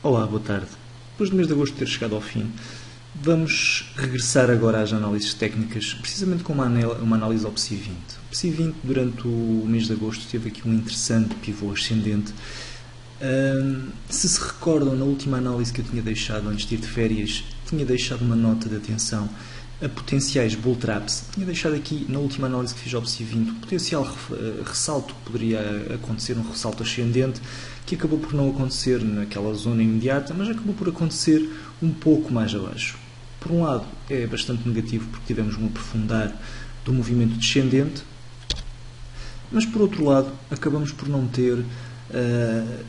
Olá, boa tarde. Depois do mês de agosto ter chegado ao fim, vamos regressar agora às análises técnicas, precisamente com uma análise ao PSI 20. O PSI 20, durante o mês de agosto, teve aqui um interessante pivô ascendente. Se recordam, na última análise que eu tinha deixado antes de ir de férias, tinha deixado uma nota de atenção a potenciais bull traps. Tinha deixado aqui, na última análise que fiz ao PSI 20, o potencial ressalto que poderia acontecer, um ressalto ascendente, que acabou por não acontecer naquela zona imediata, mas acabou por acontecer um pouco mais abaixo. Por um lado, é bastante negativo porque tivemos um aprofundar do movimento descendente, mas por outro lado, acabamos por não ter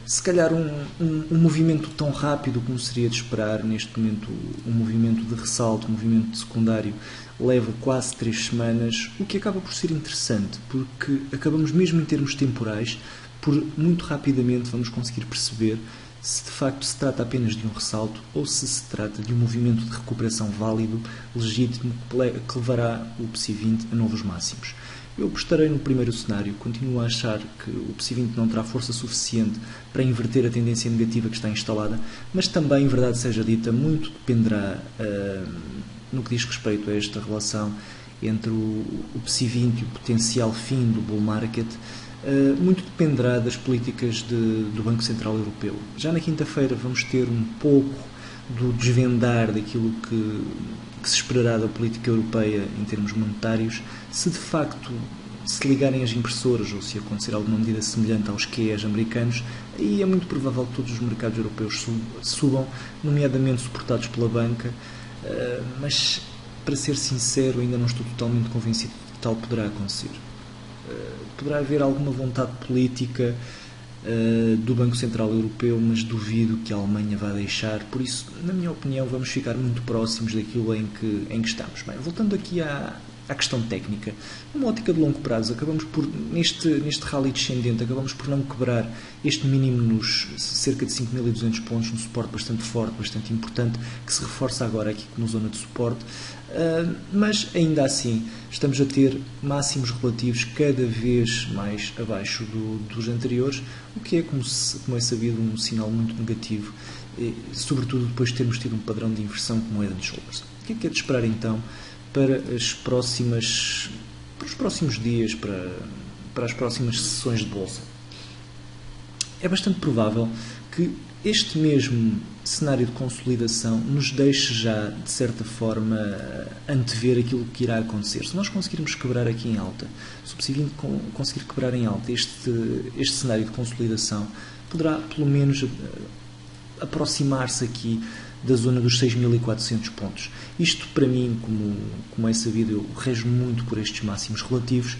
se calhar um movimento tão rápido como seria de esperar. Neste momento, um movimento de ressalto, um movimento secundário, leva quase 3 semanas, o que acaba por ser interessante, porque acabamos mesmo em termos temporais, por muito rapidamente vamos conseguir perceber se de facto se trata apenas de um ressalto ou se trata de um movimento de recuperação válido, legítimo, que levará o PSI 20 a novos máximos. Eu apostarei no primeiro cenário, continuo a achar que o PSI 20 não terá força suficiente para inverter a tendência negativa que está instalada, mas também, em verdade seja dita, muito dependerá no que diz respeito a esta relação entre o PSI 20 e o potencial fim do bull market, muito dependerá das políticas do Banco Central Europeu. Já na quinta-feira vamos ter um pouco do desvendar daquilo que se esperará da política europeia em termos monetários, se de facto se ligarem as impressoras ou se acontecer alguma medida semelhante aos QEs americanos, aí é muito provável que todos os mercados europeus subam, nomeadamente suportados pela banca, mas, para ser sincero, ainda não estou totalmente convencido de que tal poderá acontecer. Poderá haver alguma vontade política do Banco Central Europeu, mas duvido que a Alemanha vá deixar. Por isso, na minha opinião, vamos ficar muito próximos daquilo em que estamos. Bem, voltando aqui à questão técnica, numa ótica de longo prazo, acabamos por, neste rally descendente, acabamos por não quebrar este mínimo nos cerca de 5.200 pontos, um suporte bastante forte, bastante importante, que se reforça agora aqui na zona de suporte, mas ainda assim estamos a ter máximos relativos cada vez mais abaixo dos anteriores, o que é, como é sabido, um sinal muito negativo, sobretudo depois de termos tido um padrão de inversão como é de shoulders. O que é de esperar então para os próximos dias, para as próximas sessões de bolsa? É bastante provável que este mesmo cenário de consolidação nos deixe já, de certa forma, antever aquilo que irá acontecer. Se nós conseguirmos quebrar aqui em alta, se o PSI 20 conseguir quebrar em alta este cenário de consolidação, poderá pelo menos aproximar-se aqui da zona dos 6.400 pontos. Isto, para mim, como é sabido, eu rejo muito por estes máximos relativos.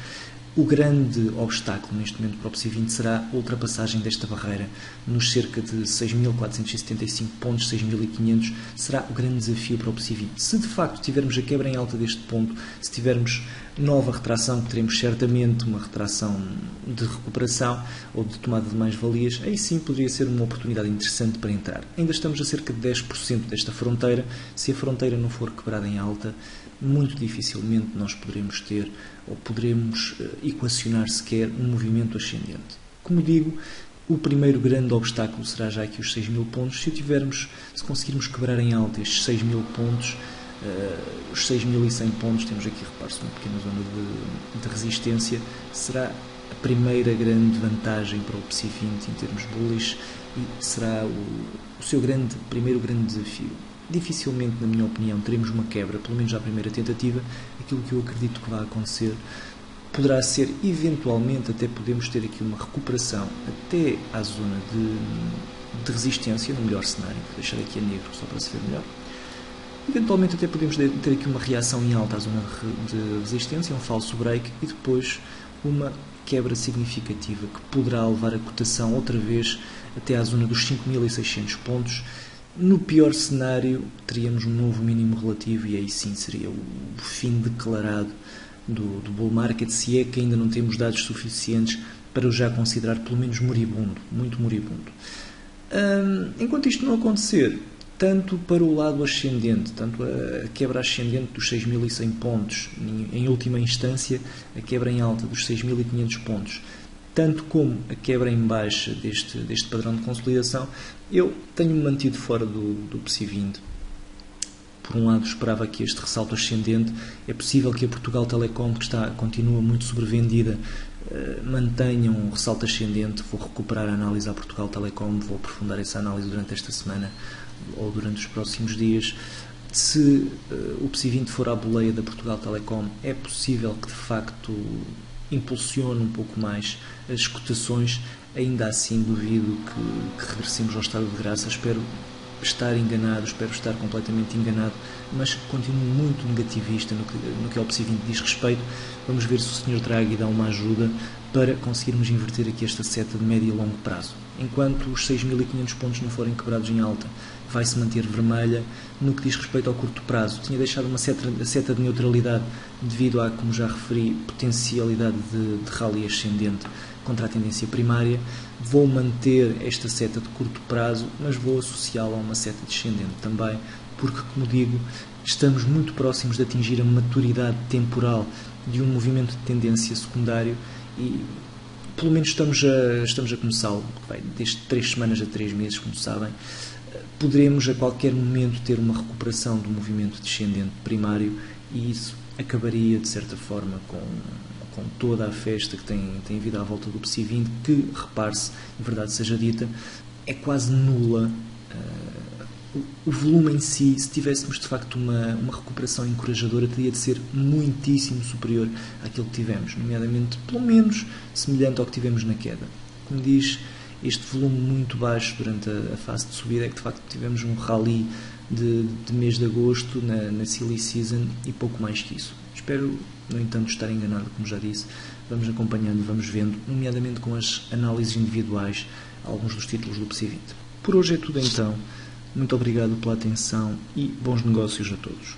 O grande obstáculo neste momento para o PSI 20 será a ultrapassagem desta barreira nos cerca de 6.475 pontos, 6.500, será o grande desafio para o PSI 20. Se de facto tivermos a quebra em alta deste ponto, se tivermos nova retração, que teremos certamente uma retração de recuperação ou de tomada de mais-valias, aí sim poderia ser uma oportunidade interessante para entrar. Ainda estamos a cerca de 10% desta fronteira. Se a fronteira não for quebrada em alta, muito dificilmente nós poderemos ter ou poderemos equacionar sequer um movimento ascendente. Como digo, o primeiro grande obstáculo será já aqui os 6.000 pontos. Se conseguirmos quebrar em alta estes 6.000 pontos, os 6.100 pontos, temos aqui, repare-se, uma pequena zona de resistência, será a primeira grande vantagem para o PSI 20 em termos bullish e será o seu primeiro grande desafio. Dificilmente, na minha opinião, teremos uma quebra, pelo menos à primeira tentativa. Aquilo que eu acredito que vai acontecer poderá ser, eventualmente, até podemos ter aqui uma recuperação até à zona de resistência, no melhor cenário. Vou deixar aqui a negro só para se ver melhor. Eventualmente até podemos ter aqui uma reação em alta à zona de resistência, um falso break e depois uma quebra significativa que poderá levar a cotação outra vez até à zona dos 5.600 pontos. No pior cenário, teríamos um novo mínimo relativo e aí sim seria o fim declarado do bull market, se é que ainda não temos dados suficientes para o já considerar pelo menos moribundo, muito moribundo. Enquanto isto não acontecer, tanto para o lado ascendente, tanto a quebra ascendente dos 6.100 pontos, em última instância a quebra em alta dos 6.500 pontos, tanto como a quebra em baixa deste padrão de consolidação, eu tenho-me mantido fora do PSI 20. Por um lado, esperava que este ressalto ascendente, é possível que a Portugal Telecom, que continua muito sobrevendida, mantenha um ressalto ascendente. Vou recuperar a análise à Portugal Telecom, vou aprofundar essa análise durante esta semana ou durante os próximos dias. Se o PSI 20 for à boleia da Portugal Telecom, é possível que de facto impulsione um pouco mais as cotações. Ainda assim duvido que regressemos ao estado de graça. Espero estar enganado, espero estar completamente enganado, mas continuo muito negativista no que ao PSI 20 diz respeito. Vamos ver se o Sr. Draghi dá uma ajuda para conseguirmos inverter aqui esta seta de médio e longo prazo. Enquanto os 6.500 pontos não forem quebrados em alta, vai se manter vermelha. No que diz respeito ao curto prazo, tinha deixado uma seta de neutralidade devido à, como já referi, potencialidade de rally ascendente contra a tendência primária. Vou manter esta seta de curto prazo, mas vou associá-la a uma seta descendente também, porque, como digo, estamos muito próximos de atingir a maturidade temporal de um movimento de tendência secundário e, pelo menos, estamos a começá-lo, desde 3 semanas a 3 meses, como sabem. Poderemos a qualquer momento ter uma recuperação do movimento descendente primário e isso acabaria, de certa forma, com toda a festa que tem havido à volta do PSI 20, que, repare-se, em verdade seja dita, é quase nula. O volume em si, se tivéssemos de facto uma recuperação encorajadora, teria de ser muitíssimo superior àquilo que tivemos, nomeadamente, pelo menos, semelhante ao que tivemos na queda. Como diz, este volume muito baixo durante a fase de subida é que de facto tivemos um rally de mês de agosto na Silly Season e pouco mais que isso. Espero, no entanto, estar enganado, como já disse. Vamos acompanhando, vamos vendo, nomeadamente com as análises individuais, alguns dos títulos do PSI 20. Por hoje é tudo então. Muito obrigado pela atenção e bons negócios a todos.